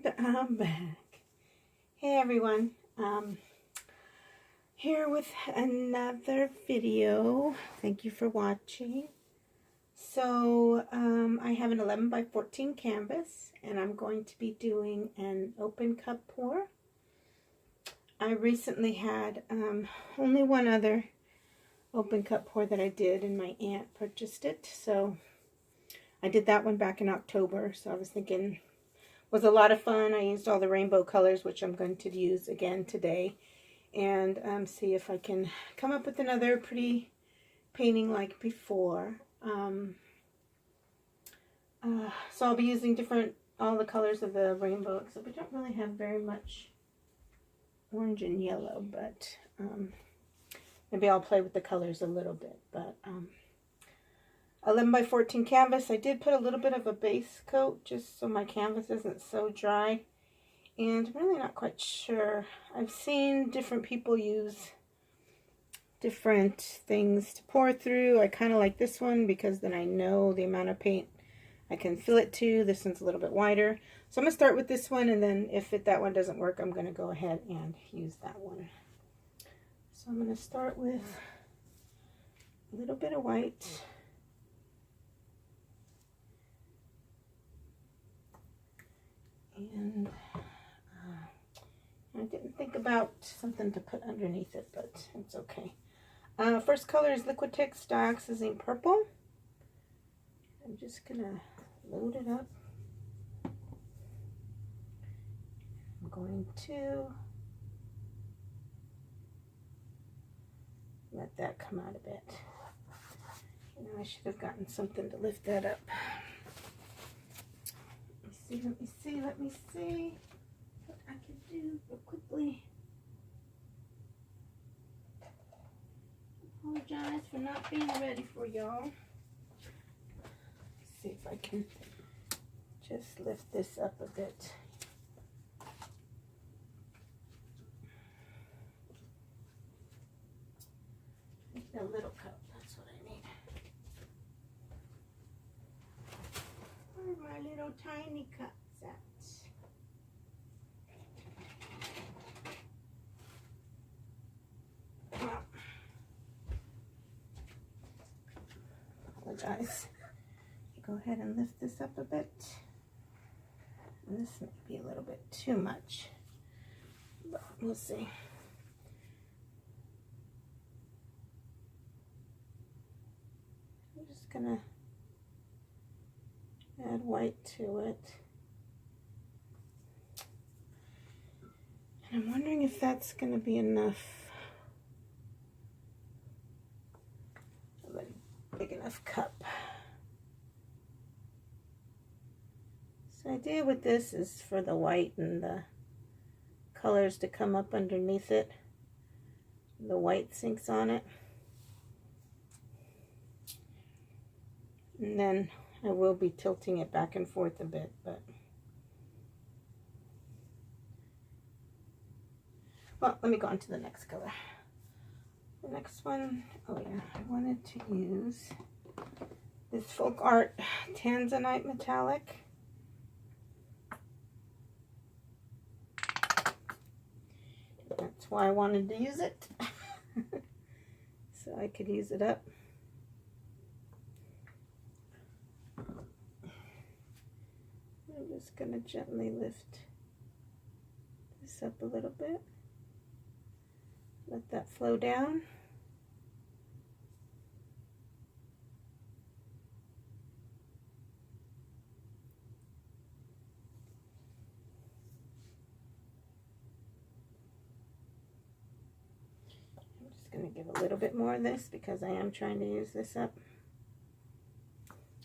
And I'm back. Hey everyone, here with another video. Thank you for watching. So I have an 11 by 14 canvas and I'm going to be doing an open cup pour. I recently had only one other open cup pour that I did, and my aunt purchased it, so I did that one back in October. So I was thinking it was a lot of fun. I used all the rainbow colors, which I'm going to use again today, and see if I can come up with another pretty painting like before. So I'll be using all the colors of the rainbow, except we don't really have very much orange and yellow, but maybe I'll play with the colors a little bit. But 11 by 14 canvas. I did put a little bit of a base coat just so my canvas isn't so dry, and I'm really not quite sure. I've seen different people use different things to pour through. I kind of like this one because then I know the amount of paint I can fill it to. This one's a little bit wider, so I'm going to start with this one, and then if that one doesn't work, I'm going to go ahead and use that one. So I'm going to start with a little bit of white. And I didn't think about something to put underneath it, but it's okay. First color is Liquitex Dioxazine Purple. I'm just going to load it up. I'm going to let that come out a bit. You know, I should have gotten something to lift that up. Let me see what I can do real quickly. Apologize for not being ready for y'all. See if I can just lift this up a bit. A little cup, that's what I need. Where are my little tiny cups at? Well, apologize. Go ahead and lift this up a bit. And this may be a little bit too much, but we'll see. I'm just gonna add white to it. And I'm wondering if that's gonna be enough of a big enough cup. So the idea with this is for the white and the colors to come up underneath it. The white sinks on it. And then I will be tilting it back and forth a bit, but well, let me go on to the next color. The next one, oh yeah, I wanted to use this FolkArt Tanzanite Metallic. That's why I wanted to use it, so I could use it up. I'm just going to gently lift this up a little bit. Let that flow down. I'm just going to give a little bit more of this because I am trying to use this up.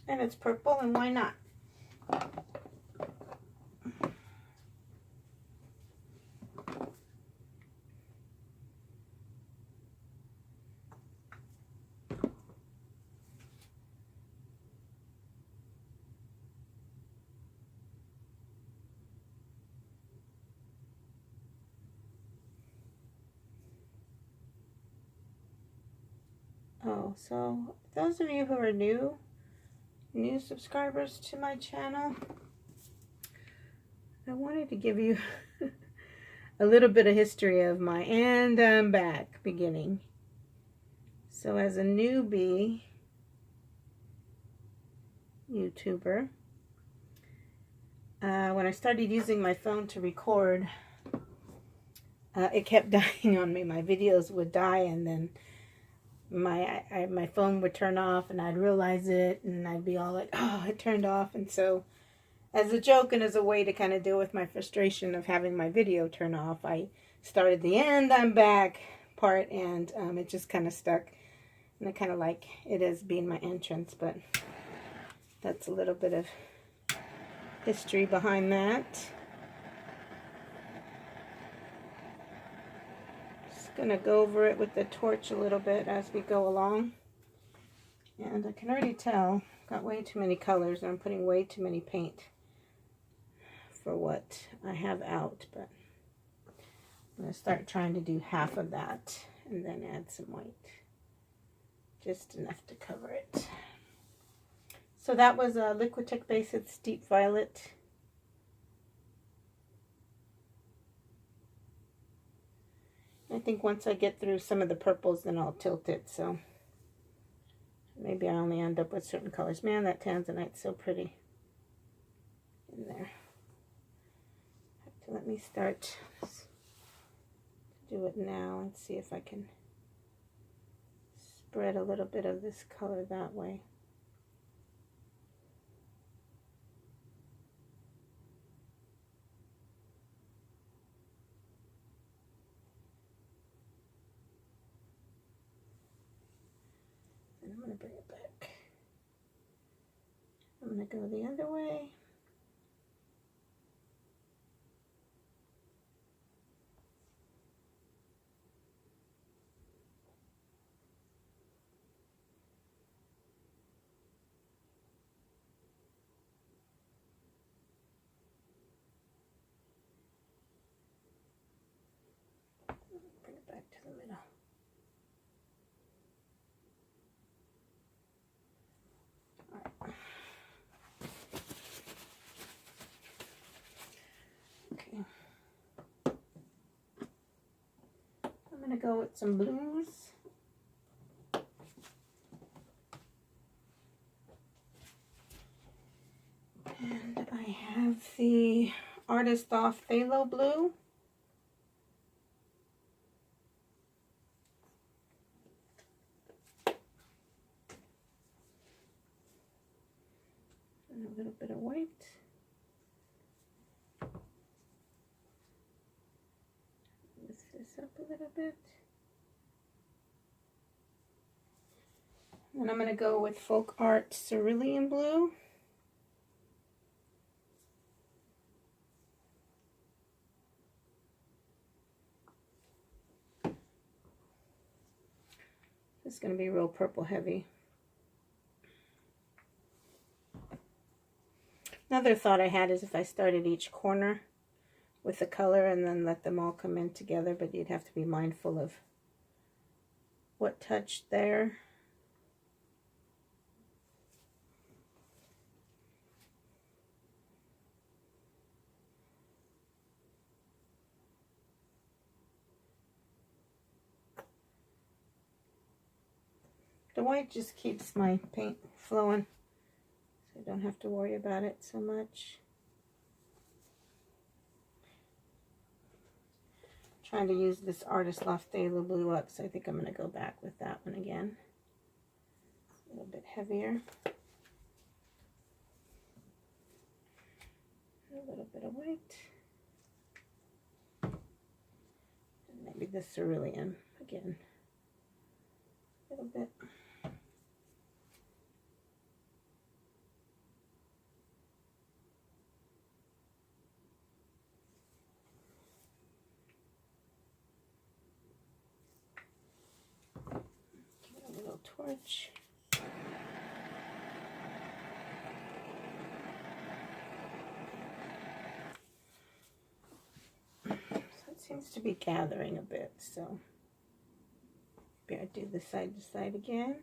And it's purple, and why not? Oh, so those of you who are new subscribers to my channel, I wanted wanted to give you a little bit of history of my and I'm back beginning. So as a newbie YouTuber, when I started using my phone to record, it kept dying on me. My videos would die, and then my phone would turn off, and I'd realize it, and I'd be all like, oh, it turned off. And so as a joke and as a way to kind of deal with my frustration of having my video turn off, I started the "and I'm back" part, and it just kind of stuck. And I kind of like it as being my entrance, but that's a little bit of history behind that. Just going to go over it with the torch a little bit as we go along. And I can already tell I've got way too many colors, and I'm putting way too many paint for what I have out, but I'm going to start trying to do half of that and then add some white. Just enough to cover it. So that was a Liquitex base. It's deep violet. I think once I get through some of the purples, then I'll tilt it. So maybe I only end up with certain colors. Man, that Tanzanite's so pretty in there. Have to let me start to do it now and see if I can spread a little bit of this color that way. And I'm going to bring it back. I'm going to go the other way. Bring it back to the middle. All right. Okay. I'm going to go with some blues. And I have the Artist Off Phthalo blue. And a little bit of white. Lift this up a little bit. And I'm going to go with FolkArt Cerulean blue. It's going to be real purple heavy. Another thought I had is if I started each corner with the color and then let them all come in together, but you'd have to be mindful of what touched there. The white just keeps my paint flowing, so I don't have to worry about it so much. Trying to use this Artist Loft Phthalo blue up, so I think I'm going to go back with that one again. A little bit heavier. A little bit of white. And maybe the Cerulean again. A little bit. Torch. So it seems to be gathering a bit, so maybe I do the side to side again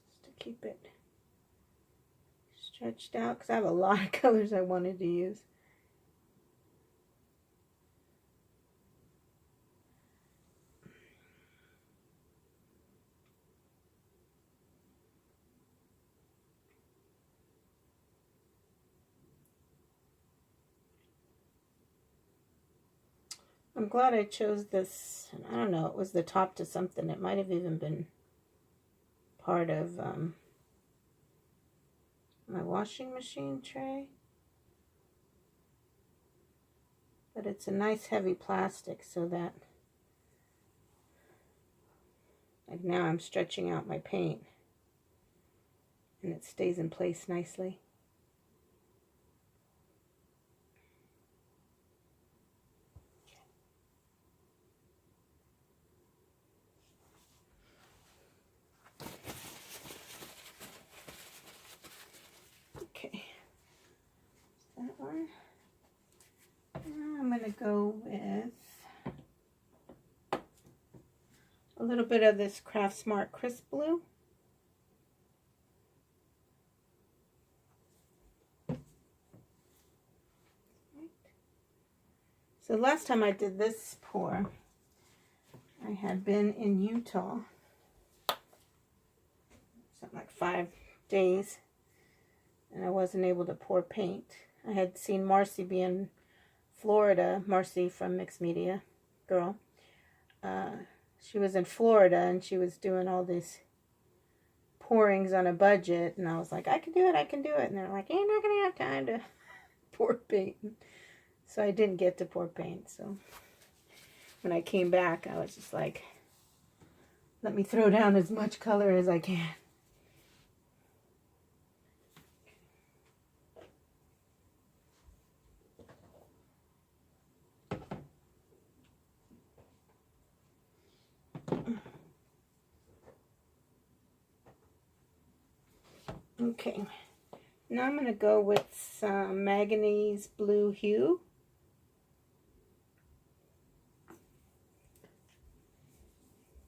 just to keep it stretched out because I have a lot of colors I wanted to use. I'm glad I chose this. I don't know, it was the top to something. It might have even been part of my washing machine tray. But it's a nice heavy plastic so that, like now I'm stretching out my paint and it stays in place nicely. Okay, that one. Now I'm going to go with a little bit of this CraftSmart Crisp Blue. So last time I did this pour, I had been in Utah, something like 5 days, and I wasn't able to pour paint. I had seen Marcy be in Florida, Marcy from Mixed Media Girl. She was in Florida and she was doing all these pourings on a budget, and I was like, I can do it, I can do it. And they're like, you're not going to have time to pour paint. So I didn't get to pour paint. So when I came back, I was just like, let me throw down as much color as I can. Okay, now I'm going to go with some Manganese Blue Hue.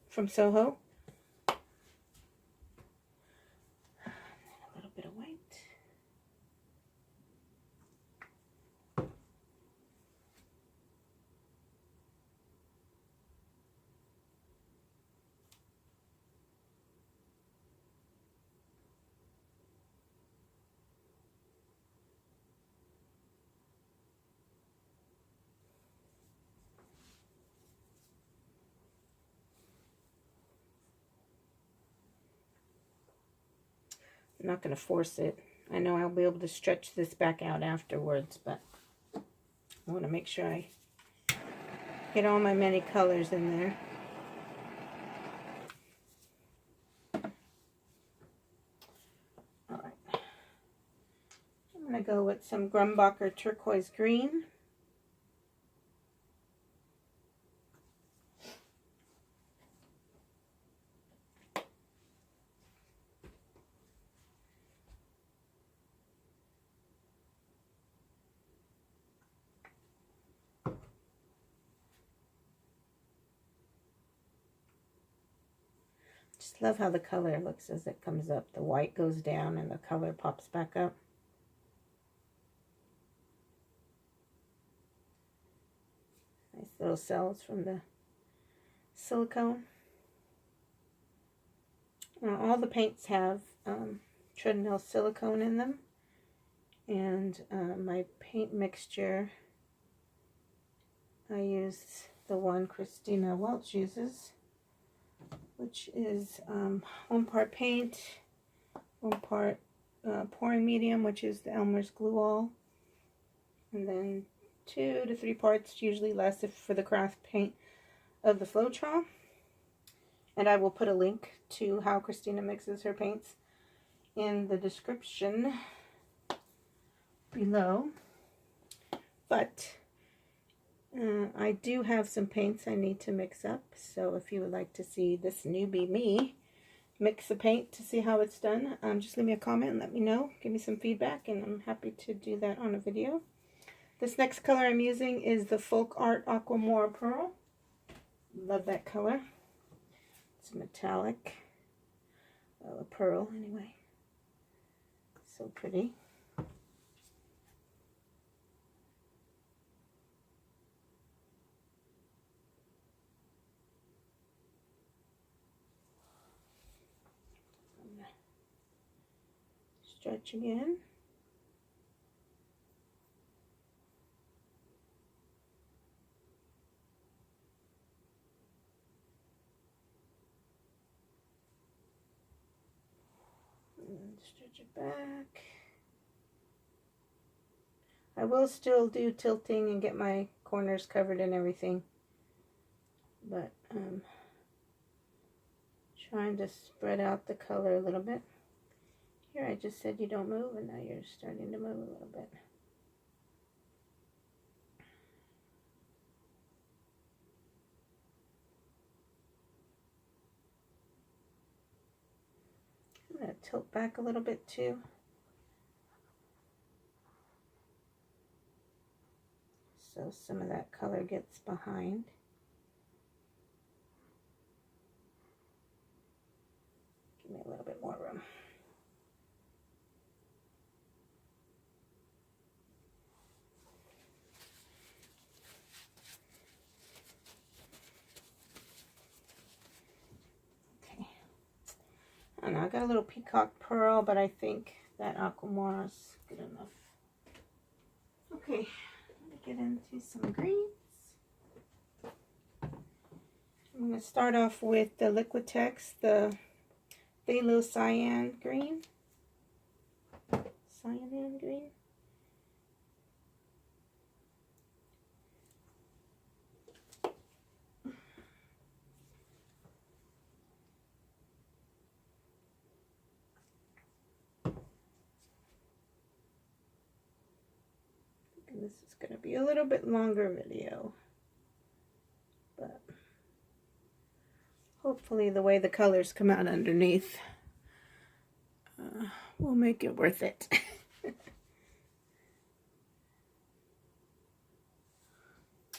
From SOHO. And a little bit of white. I'm not going to force it. I know I'll be able to stretch this back out afterwards, but I want to make sure I get all my many colors in there. All right. I'm going to go with some Grumbacher Turquoise Green. Just love how the color looks as it comes up. The white goes down and the color pops back up. Nice little cells from the silicone. All the paints have treadmill silicone in them. And my paint mixture, I use the one Christina Welch uses, which is 1 part paint, 1 part pouring medium, which is the Elmer's Glue All, and then 2 to 3 parts, usually less if for the craft paint, of the Floetrol. And I will put a link to how Christina mixes her paints in the description below. But I do have some paints I need to mix up, so if you would like to see this newbie me mix a paint to see how it's done, just leave me a comment and let me know. Give me some feedback, and I'm happy to do that on a video. This next color I'm using is the FolkArt Aqua Moire Pearl. Love that color. It's metallic. Well, a pearl anyway. so pretty. Stretch again. And stretch it back. I will still do tilting and get my corners covered and everything, but trying to spread out the color a little bit. Here I just said you don't move, and now you're starting to move a little bit. I'm going to tilt back a little bit too. So some of that color gets behind. Give me a little bit more room. I don't know, I got a little peacock pearl, but I think that Aqua Moire is good enough. Okay, let me get into some greens. I'm going to start off with the Liquitex, the Phthalocyanine green. Cyanine green. This is going to be a little bit longer video, but hopefully the way the colors come out underneath will make it worth it.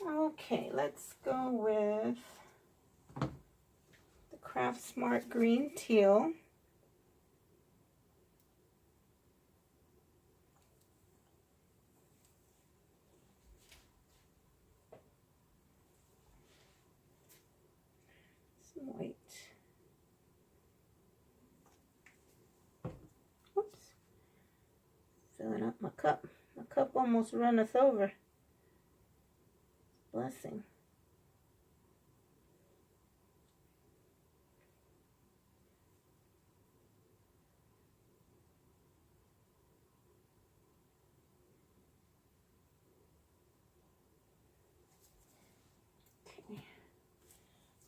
Okay, let's go with the CraftSmart Green Teal. Some white. Oops. Filling up my cup. My cup almost runneth over. Blessing. Okay.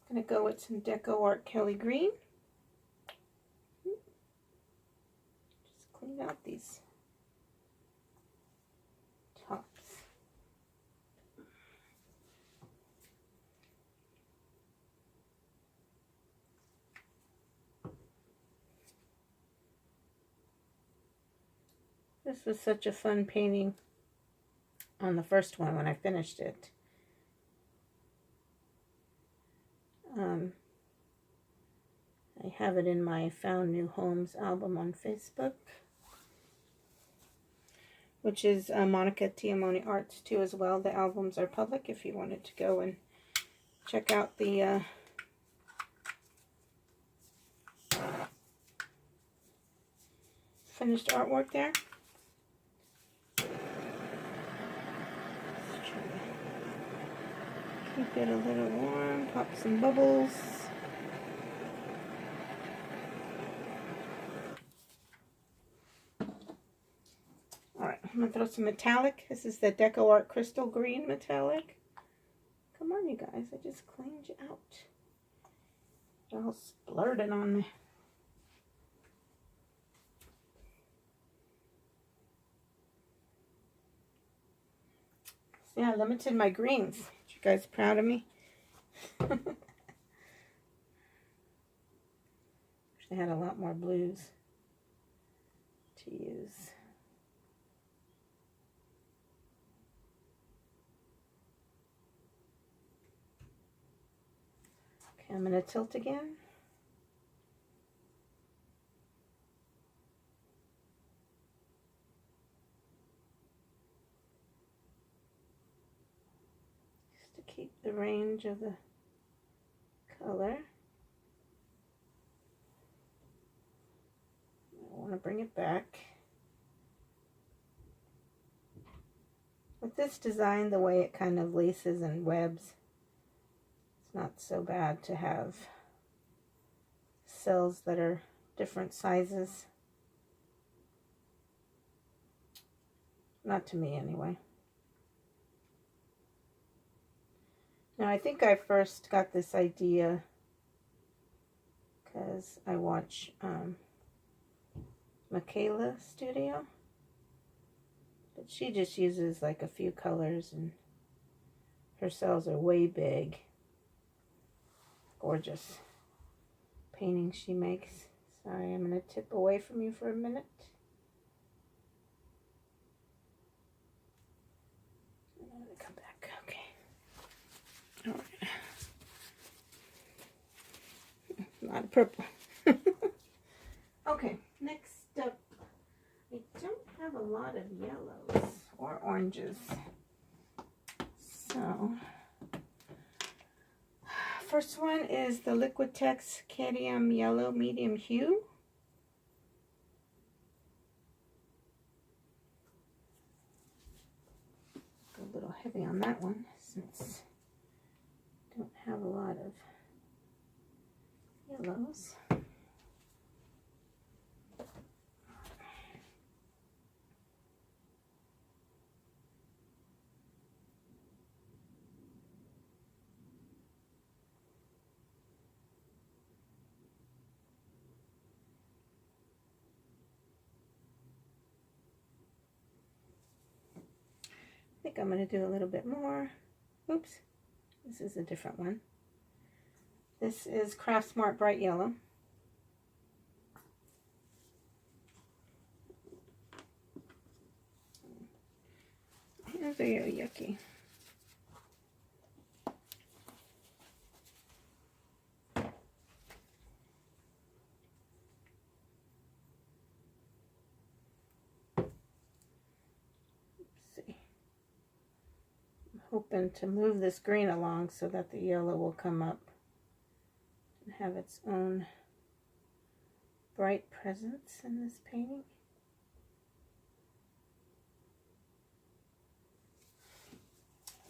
I'm going to go with some DecoArt Kelly Green. Just clean out these tops. This was such a fun painting on the first one when I finished it. I have it in my Found New Homes album on Facebook, which is Monica Tiamoni Arts too as well. The albums are public if you wanted to go and check out the finished artwork there. Keep it a little warm, pop some bubbles. Alright, I'm going to throw some metallic. This is the DecoArt Crystal Green Metallic. Come on, you guys, I just cleaned you out. You're all splurting on me. See, I limited my greens. You guys proud of me? Actually, I had a lot more blues to use. Okay, I'm going to tilt again. keep the range of the color. I want to bring it back. With this design, the way it kind of laces and webs, it's not so bad to have cells that are different sizes. Not to me, anyway. Now, I think I first got this idea because I watch Michaela Studio. But she just uses like a few colors and her cells are way big. Gorgeous paintings she makes. Sorry, I'm going to tip away from you for a minute. I'm going to come back. Okay. All right. A lot of purple. Okay, next up. I don't have a lot of yellows or oranges. So, first one is the Liquitex Cadium Yellow Medium Hue. A little heavy on that one since I don't have a lot of yellows. I think I'm going to do a little bit more. Oops, this is a different one. This is CraftSmart Bright Yellow. They're very yucky. Hoping to move this green along so that the yellow will come up and have its own bright presence in this painting.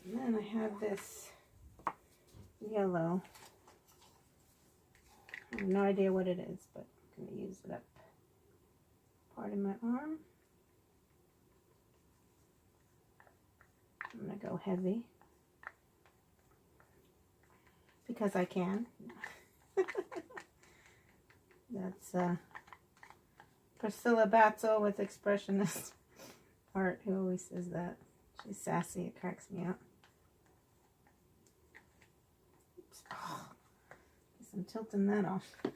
And then I have this yellow. I have no idea what it is, but I'm going to use it up part of my arm. I'm going to go heavy because I can. That's Priscilla Batzel with Expressionist Art, who always says that. She's sassy. It cracks me up. Oops. Oh, guess I'm tilting that off. A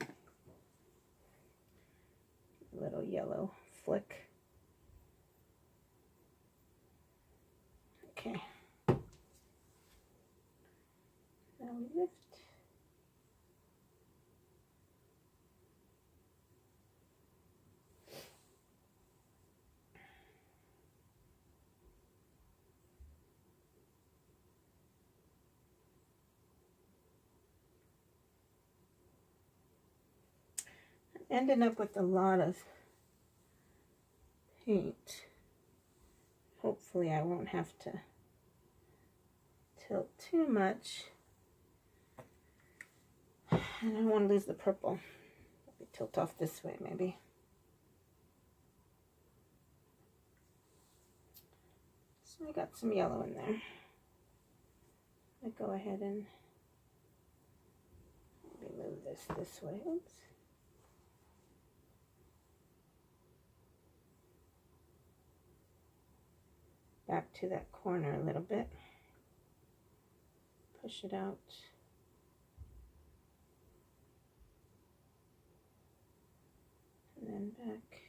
little yellow flick. Okay, now we lift. I'm ending up with a lot of paint. Hopefully I won't have to tilt too much. And I don't want to lose the purple. Let me tilt off this way maybe. So I got some yellow in there. I go ahead and maybe move this way. Oops. Back to that corner a little bit. Push it out. And then back.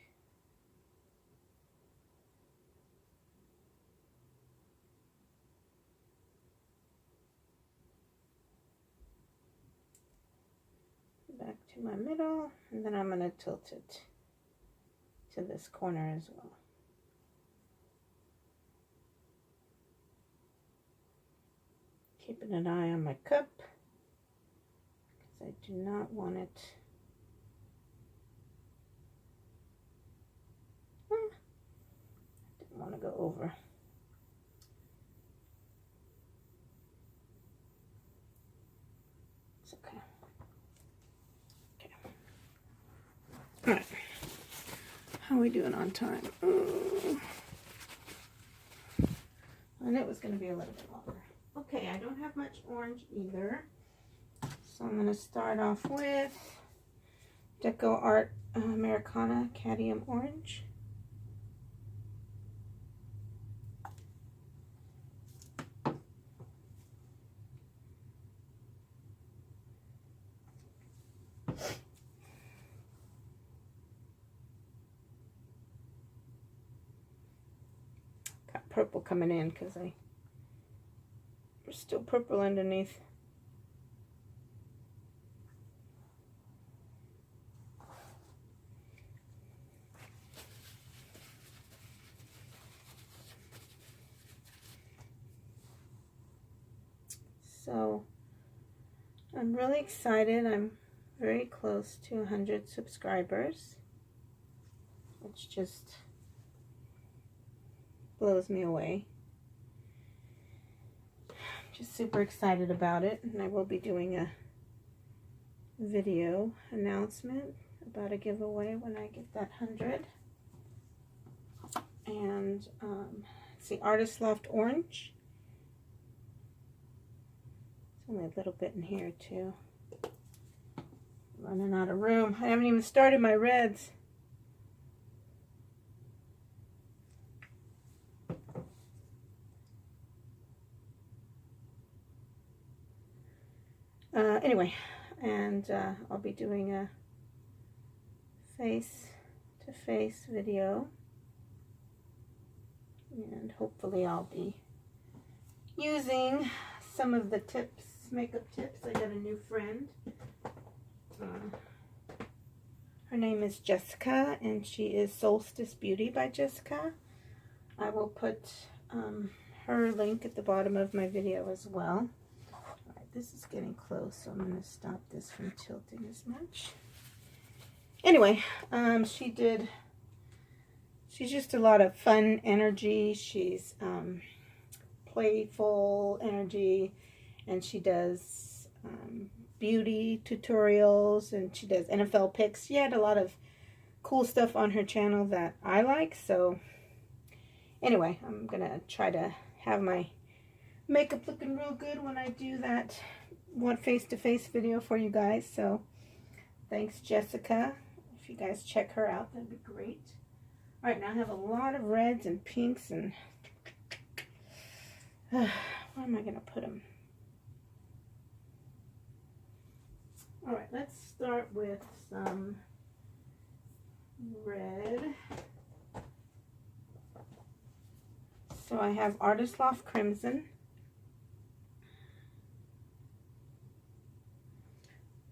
Back to my middle, and then I'm going to tilt it to this corner as well. keeping an eye on my cup because I do not want it. Didn't want to go over. It's okay. Okay. All right. How are we doing on time? I knew it was going to be a little bit longer. Okay, I don't have much orange either. So I'm going to start off with DecoArt Americana Cadium Orange. Got purple coming in because there's still purple underneath. So I'm really excited. I'm very close to 100 subscribers, which just blows me away. I'm just super excited about it, and I will be doing a video announcement about a giveaway when I get that 100. And it's the Artist Loft Orange. Only a little bit in here too. Running out of room. I haven't even started my reds. Anyway, and I'll be doing a face-to-face video, and hopefully I'll be using some of the tips, makeup tips. I got a new friend. Her name is Jessica, and she is Solstice Beauty by Jessica. I will put her link at the bottom of my video as well. Alright, this is getting close, so I'm going to stop this from tilting as much. Anyway, she's just a lot of fun energy. She's playful energy, and she does beauty tutorials, and she does NFL pics. She had a lot of cool stuff on her channel that I like. So anyway, I'm gonna try to have my makeup looking real good when I do that one face-to-face video for you guys. So thanks, Jessica. If you guys check her out, that'd be great. All right, now I have a lot of reds and pinks, and where am I gonna put them? All right, let's start with some red. So I have Artist Loft Crimson.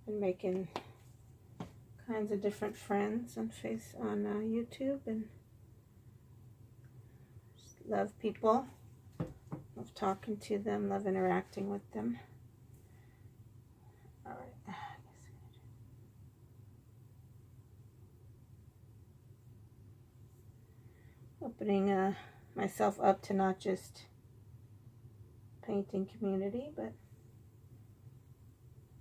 Been making kinds of different friends on YouTube, and just love people. Love talking to them, love interacting with them. All right. Opening myself up to not just painting community, but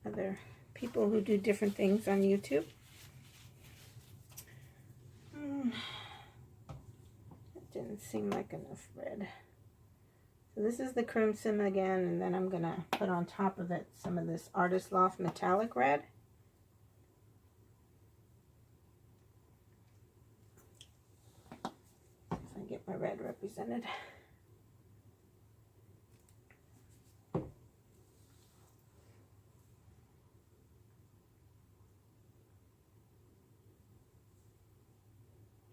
other people who do different things on YouTube. That didn't seem like enough red. So this is the crimson again, and then I'm going to put on top of it some of this Artist Loft metallic red. If I get my red represented.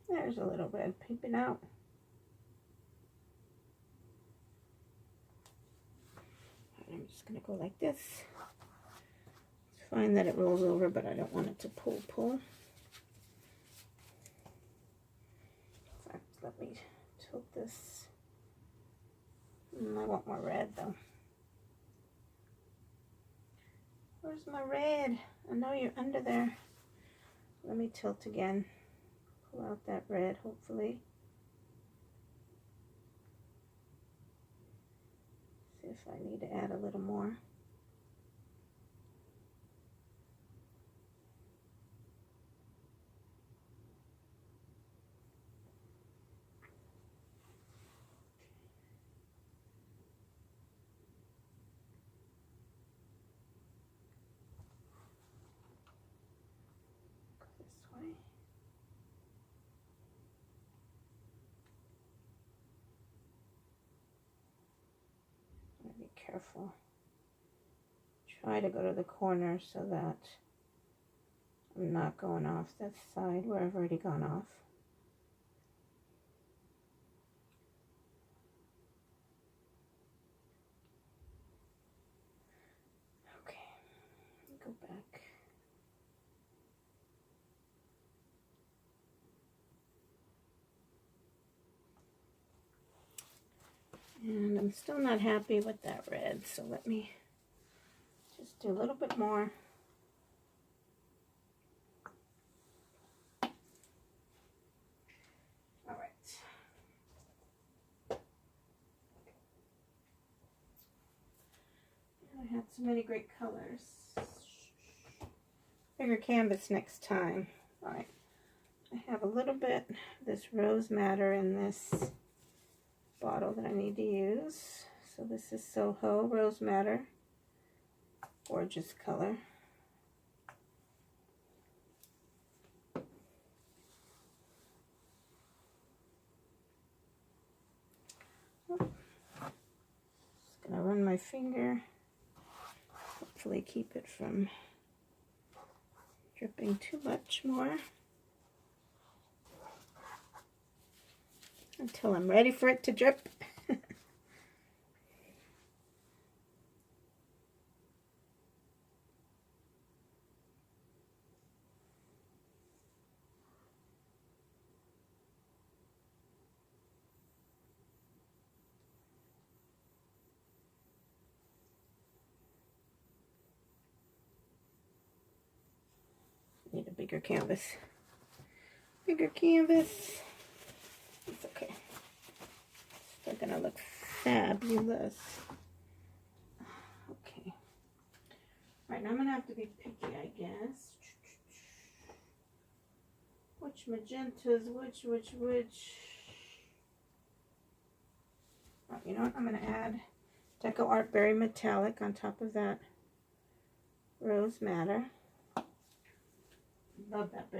There's a little red peeping out. I'm just going to go like this. It's fine that it rolls over, but I don't want it to pull. In fact, let me tilt this. I want more red though. Where's my red? I know you're under there. Let me tilt again. Pull out that red, hopefully. See if I need to add a little more. Be careful. Try to go to the corner so that I'm not going off that side where I've already gone off. Okay, go back. And I'm still not happy with that red, so let me just do a little bit more. All right. I had so many great colors. Bigger canvas next time. All right. I have a little bit of this rose madder in this bottle that I need to use. So this is SOHO Rose Madder. Gorgeous color. Just gonna run my finger. Hopefully keep it from dripping too much more. Until I'm ready for it to drip. Need a bigger canvas. Bigger canvas. It's okay. Still gonna look fabulous. Okay. Alright, now I'm gonna have to be picky, I guess. Which magentas, which. Oh, you know what? I'm gonna add DecoArt Berry Metallic on top of that Rose Madder. Love that berry.